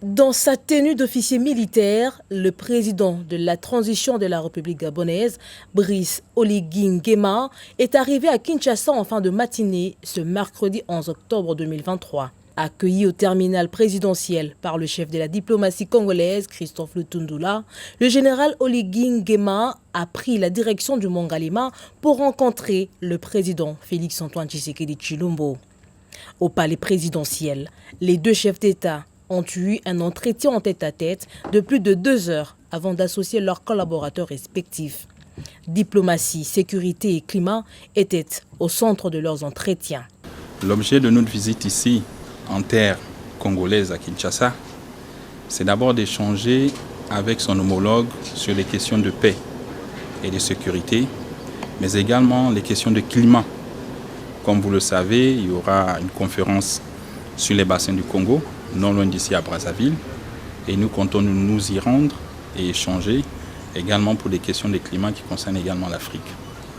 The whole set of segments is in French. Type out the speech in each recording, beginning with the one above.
Dans sa tenue d'officier militaire, le président de la transition de la République gabonaise, Brice Oligui Nguema, est arrivé à Kinshasa en fin de matinée ce mercredi 11 octobre 2023. Accueilli au terminal présidentiel par le chef de la diplomatie congolaise, Christophe Lutundula, le général Oligui Nguema a pris la direction du Mont Galema pour rencontrer le président Félix-Antoine Tshisekedi Tshilombo. Au palais présidentiel, les deux chefs d'État ont eu un entretien en tête-à-tête de plus de 2 heures avant d'associer leurs collaborateurs respectifs. Diplomatie, sécurité et climat étaient au centre de leurs entretiens. L'objet de notre visite ici, en terre congolaise à Kinshasa, c'est d'abord d'échanger avec son homologue sur les questions de paix et de sécurité, mais également les questions de climat. Comme vous le savez, il y aura une conférence sur les bassins du Congo, non loin d'ici à Brazzaville, et nous comptons nous y rendre et échanger également pour des questions de climat qui concernent également l'Afrique.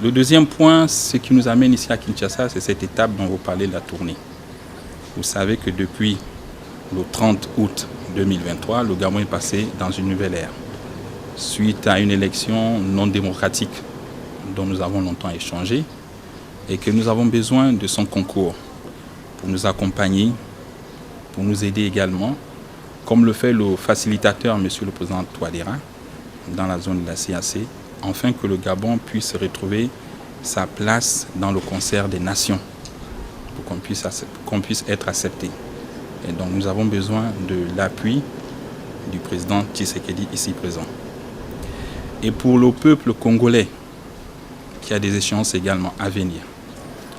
Le deuxième point, ce qui nous amène ici à Kinshasa, c'est cette étape dont vous parlez de la tournée. Vous savez que depuis le 30 août 2023, le Gabon est passé dans une nouvelle ère, suite à une élection non démocratique dont nous avons longtemps échangé et que nous avons besoin de son concours pour nous accompagner, pour nous aider également, comme le fait le facilitateur, M. le Président Touadéra, dans la zone de la CAC, afin que le Gabon puisse retrouver sa place dans le concert des nations, pour qu'on puisse être accepté. Et donc nous avons besoin de l'appui du président Tshisekedi ici présent. Et pour le peuple congolais, qui a des échéances également à venir,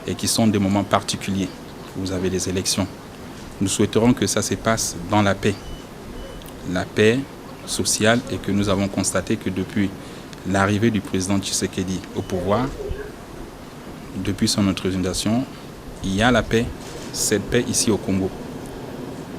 et qui sont des moments particuliers, vous avez des élections, nous souhaiterons que ça se passe dans la paix sociale, et que nous avons constaté que depuis l'arrivée du président Tshisekedi au pouvoir, depuis son intronisation, il y a la paix, cette paix ici au Congo.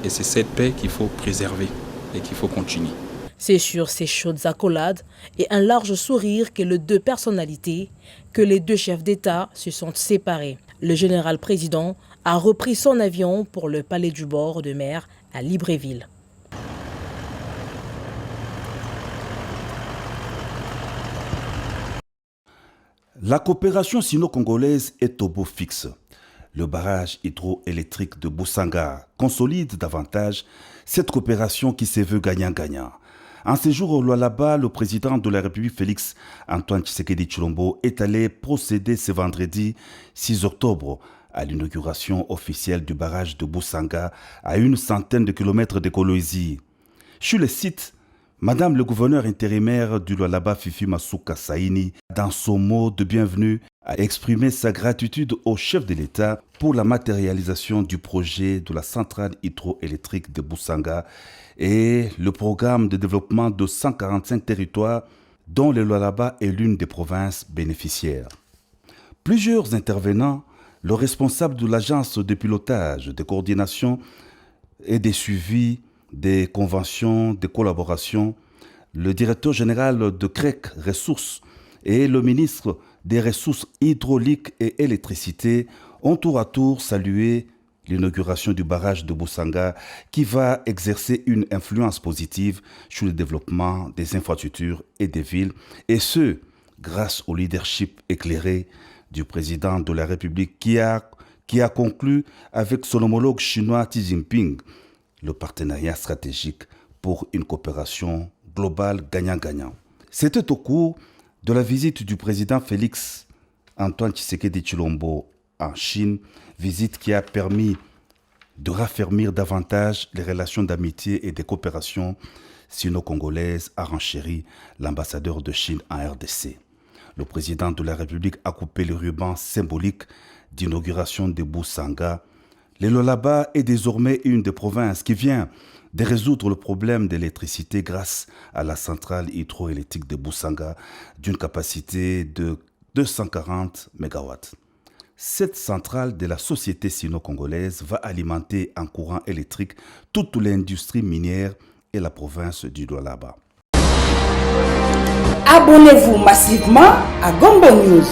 Et c'est cette paix qu'il faut préserver et qu'il faut continuer. C'est sur ces chaudes accolades et un large sourire que les deux personnalités, que les deux chefs d'État se sont séparés. Le général président a repris son avion pour le palais du bord de mer à Libreville. La coopération sino-congolaise est au beau fixe. Le barrage hydroélectrique de Boussanga consolide davantage cette coopération qui se veut gagnant-gagnant. En séjour au Lualaba, le président de la République Félix-Antoine Tshisekedi Tshilombo est allé procéder ce vendredi 6 octobre à l'inauguration officielle du barrage de Boussanga à une centaine de kilomètres de Kolwezi. Sur le site, Madame le gouverneur intérimaire du Lualaba Fifi Masuka Saini, dans son mot de bienvenue, a exprimé sa gratitude au chef de l'État pour la matérialisation du projet de la centrale hydroélectrique de Boussanga et le programme de développement de 145 territoires dont le Lualaba est l'une des provinces bénéficiaires. Plusieurs intervenants, le responsable de l'agence de pilotage, de coordination et de suivi des conventions de collaboration, le directeur général de CREC Ressources et le ministre des Ressources hydrauliques et électricité ont tour à tour salué l'inauguration du barrage de Boussanga qui va exercer une influence positive sur le développement des infrastructures et des villes, et ce, grâce au leadership éclairé du président de la République qui a conclu avec son homologue chinois Xi Jinping le partenariat stratégique pour une coopération globale gagnant-gagnant. C'était au cours de la visite du président Félix-Antoine Tshisekedi Tshilombo en Chine, visite qui a permis de raffermir davantage les relations d'amitié et de coopération sino-congolaises, a renchéri l'ambassadeur de Chine en RDC. Le président de la République a coupé le ruban symbolique d'inauguration de Boussanga. Le Lualaba est désormais une des provinces qui vient de résoudre le problème d'électricité grâce à la centrale hydroélectrique de Boussanga d'une capacité de 240 MW. Cette centrale de la société sino-congolaise va alimenter en courant électrique toute l'industrie minière et la province du Lualaba. Abonnez-vous massivement à Gombo News.